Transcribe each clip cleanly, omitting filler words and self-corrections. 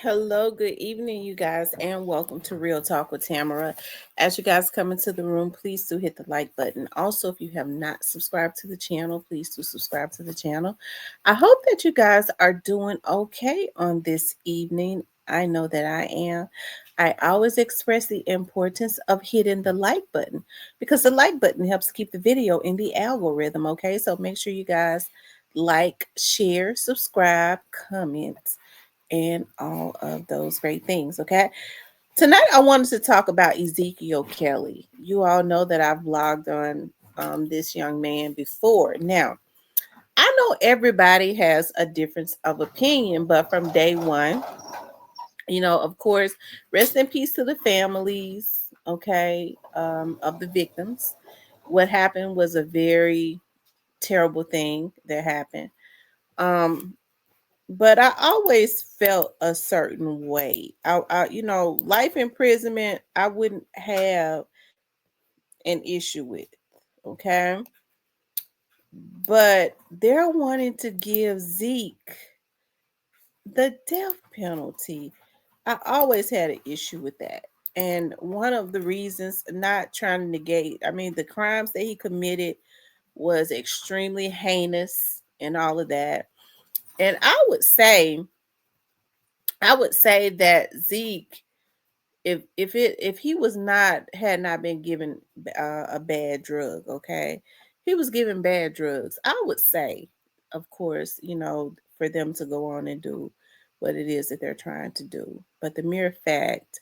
Hello, good evening, you guys, and welcome to Real Talk with Tamara. As you guys come into the room, please do hit the like button. Also, if you have not subscribed to the channel, please do subscribe to the channel. I hope that you guys are doing okay on this evening. I know that I am. I always express the importance of hitting the like button because the like button helps keep the video in the algorithm. Okay, so make sure you guys like, share, subscribe, comment and all of those great things. Okay. Tonight, I wanted to talk about Ezekiel Kelly. You all know that I've vlogged on this young man before. Now, I know everybody has a difference of opinion, but from day one, of course, rest in peace to the families, okay, of the victims. What happened was a very terrible thing that happened. Um, but I always felt a certain way. Life imprisonment, I wouldn't have an issue with. Okay. But they're wanting to give Zeke the death penalty. I always had an issue with that. And one of the reasons, not trying to negate, I mean, the crimes that he committed was extremely heinous and all of that. And I would say that Zeke, if he was not had not been given a bad drug, okay, he was given bad drugs. I would say, of course, for them to go on and do what it is that they're trying to do. But the mere fact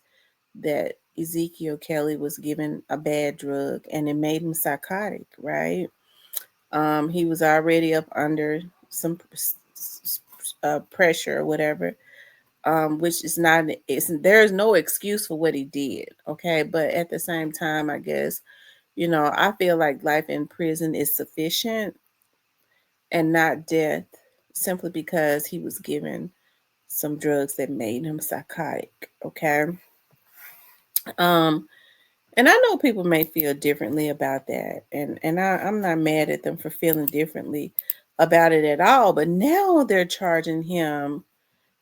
that Ezekiel Kelly was given a bad drug and it made him psychotic, right? He was already up under some pressure or whatever, which is not, there is no excuse for what he did, okay, but at the same time, I guess, I feel like life in prison is sufficient and not death, simply because he was given some drugs that made him psychotic, okay. um and I know people may feel differently about that, I'm not mad at them for feeling differently about it at all, but now they're charging him.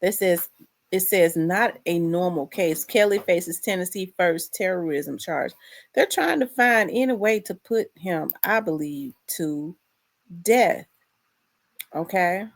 That says it says not a normal case. Kelly faces Tennessee first terrorism charge. They're trying to find any way to put him, I believe, to death. Okay.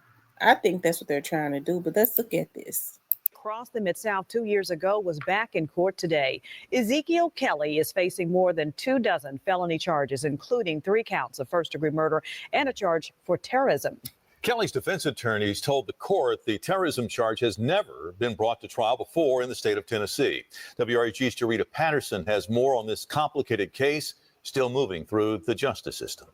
I think that's what they're trying to do, but let's look at this. Across the Mid-South 2 years ago was back in court today. Ezekiel Kelly is facing more than 24 felony charges, including 3 counts of first-degree murder and a charge for terrorism. Kelly's defense attorneys told the court the terrorism charge has never been brought to trial before in the state of Tennessee. WREG's Jarita Patterson has more on this complicated case still moving through the justice system.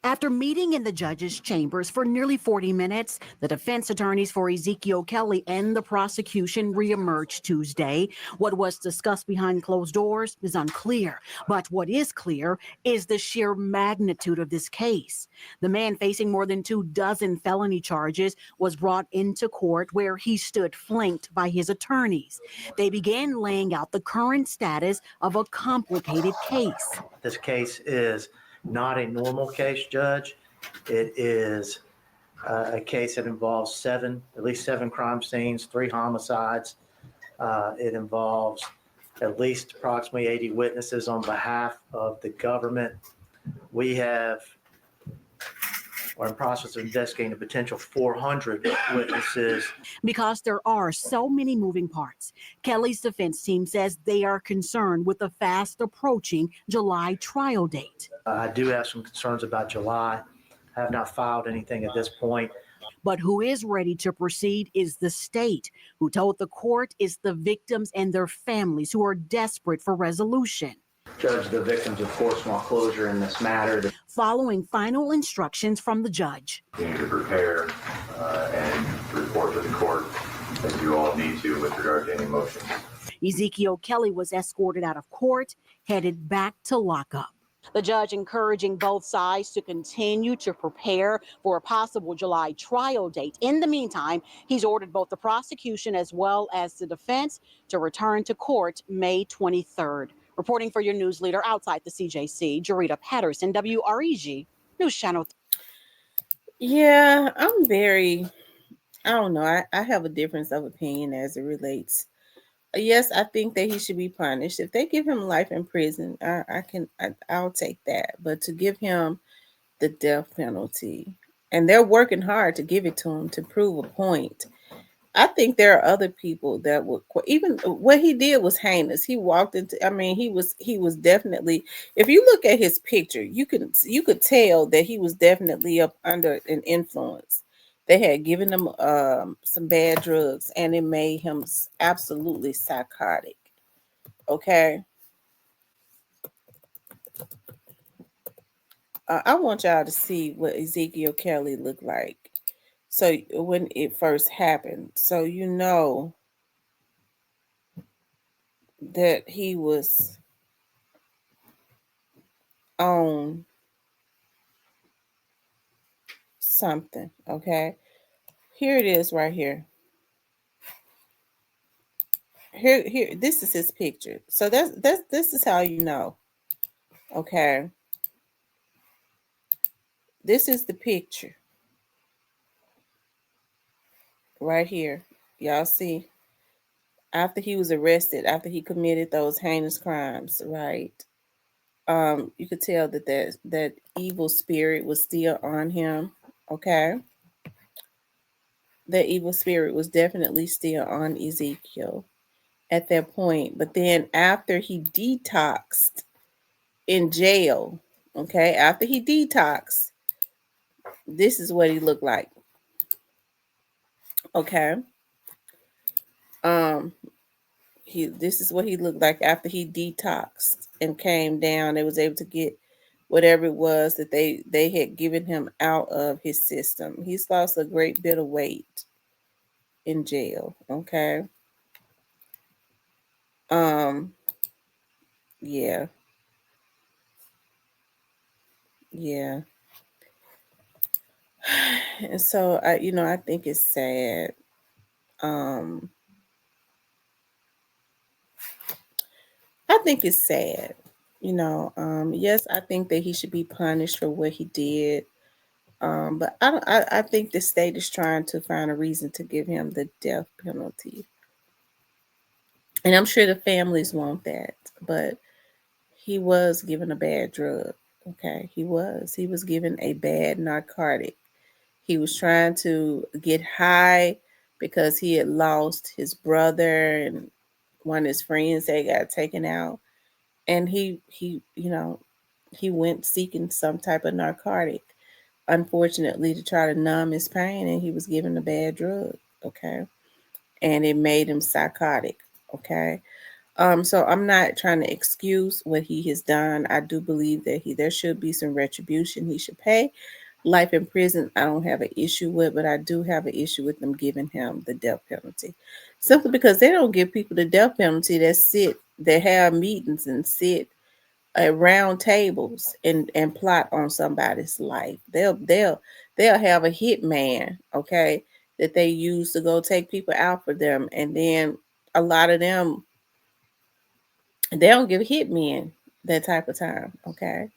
After meeting in the judge's chambers for nearly 40 minutes, the defense attorneys for Ezekiel Kelly and the prosecution reemerged Tuesday. What was discussed behind closed doors is unclear, but what is clear is the sheer magnitude of this case. The man facing more than 24 felony charges was brought into court where he stood flanked by his attorneys. They began laying out the current status of a complicated case. This case is not a normal case, Judge. It is a case that involves at least seven crime scenes, 3 homicides. It involves at least approximately 80 witnesses on behalf of the government. We are in the process of investigating a potential 400 witnesses. Because there are so many moving parts, Kelly's defense team says they are concerned with the fast approaching July trial date. I do have some concerns about July. I have not filed anything at this point. But who is ready to proceed is the state, who told the court it's the victims and their families who are desperate for resolution. Judge, the victims, of course, want closure in this matter. Following final instructions from the judge. You need to prepare and report to the court as you all need to with regard to any motions. Ezekiel Kelly was escorted out of court, headed back to lockup. The judge encouraging both sides to continue to prepare for a possible July trial date. In the meantime, he's ordered both the prosecution as well as the defense to return to court May 23rd. Reporting for your news leader outside the CJC, Jarita Patterson, WREG News Channel. Yeah, I'm very I don't know. I have a difference of opinion as it relates. Yes, I think that he should be punished. If they give him life in prison, I'll take that. But to give him the death penalty, and they're working hard to give it to him to prove a point. I think there are other people that would even what he did was heinous. He walked into. I mean, he was definitely. If you look at his picture, you could tell that he was definitely up under an influence. They had given him some bad drugs, and it made him absolutely psychotic. Okay, I want y'all to see what Ezekiel Kelly looked like. So when it first happened, so you know that he was on something. Okay, here it is right here. Here. This is his picture. So that's this is how you know. Okay, this is the picture right here. Y'all see, after he was arrested, after he committed those heinous crimes, right? You could tell that that evil spirit was still on him. Okay, that evil spirit was definitely still on Ezekiel at that point. But then after he detoxed in jail, okay, after he detoxed, this is what he looked like. Okay. Um he this is what he looked like after he detoxed and came down. They was able to get whatever it was that they had given him out of his system. He's lost a great bit of weight in jail. Okay. Um yeah. Yeah. And so I think it's sad. Um I think it's sad. Yes, I think that he should be punished for what he did. But I don't. I think the state is trying to find a reason to give him the death penalty, and I'm sure the families want that. But he was given a bad drug. Okay, he was. He was given a bad narcotic. He was trying to get high because he had lost his brother and one of his friends that got taken out, and he went seeking some type of narcotic, unfortunately, to try to numb his pain, and he was given a bad drug. Okay, and it made him psychotic. Okay. So I'm not trying to excuse what he has done. I do believe that there should be some retribution. He should pay life in prison. I don't have an issue with, but I do have an issue with them giving him the death penalty, simply because they don't give people the death penalty that have meetings and sit at round tables and plot on somebody's life. They'll have a hitman, okay, that they use to go take people out for them, and then a lot of them, they don't give hitmen that type of time, okay?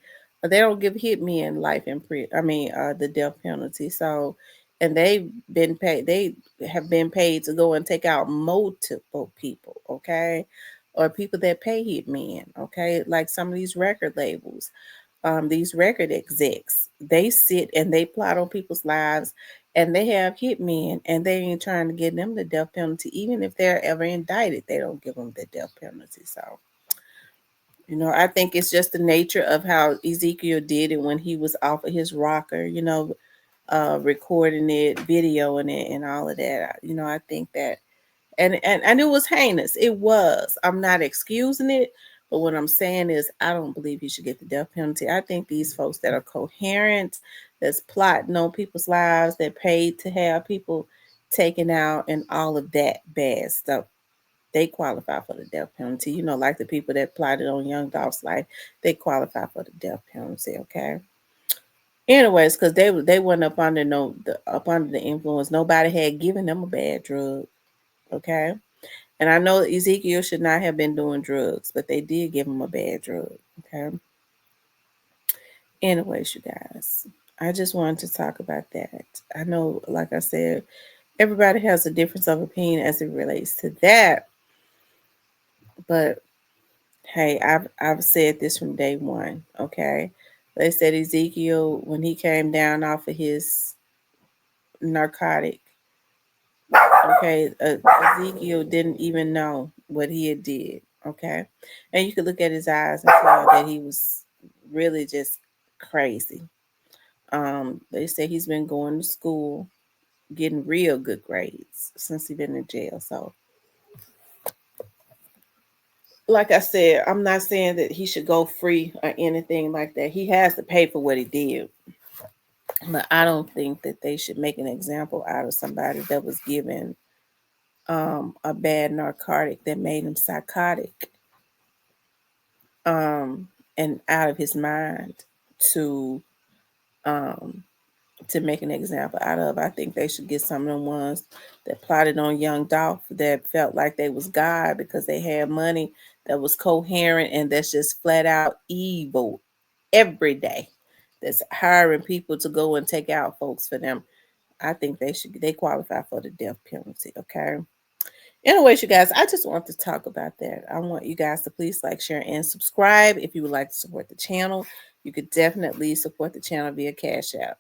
They don't give hitmen life in prison. I mean, the death penalty. So, and they've been paid. They have been paid to go and take out multiple people, okay, or people that pay hitmen, okay, like some of these record labels, these record execs. They sit and they plot on people's lives, and they have hitmen, and they ain't trying to give them the death penalty, even if they're ever indicted. They don't give them the death penalty. So I think it's just the nature of how Ezekiel did it when he was off of his rocker, recording it, videoing it, and all of that. I think that, and it was heinous. It was. I'm not excusing it, but what I'm saying is, I don't believe he should get the death penalty. I think these folks that are coherent, that's plotting on people's lives, that paid to have people taken out, and all of that bad stuff, they qualify for the death penalty. Like the people that plotted on Young Dolph's life, they qualify for the death penalty. Okay. Anyways, because they weren't up under the influence. Nobody had given them a bad drug. Okay. And I know Ezekiel should not have been doing drugs, but they did give him a bad drug. Okay. Anyways, you guys, I just wanted to talk about that. I know, like I said, everybody has a difference of opinion as it relates to that. But hey, I've said this from day one. Okay, they said Ezekiel, when he came down off of his narcotic, okay, Ezekiel didn't even know what he had did. Okay, and you could look at his eyes and tell that he was really just crazy. They say he's been going to school, getting real good grades since he's been in jail. So, like I said, I'm not saying that he should go free or anything like that. He has to pay for what he did. But I don't think that they should make an example out of somebody that was given a bad narcotic that made him psychotic um, and out of his mind to um, to make an example out of. I think they should get some of the ones that plotted on young Dolph that felt like they was God because they had money that was coherent and that's just flat out evil every day. That's hiring people to go and take out folks for them. I think they qualify for the death penalty. Okay. Anyways, you guys, I just want to talk about that. I want you guys to please like, share, and subscribe. If you would like to support the channel, you could definitely support the channel via Cash App.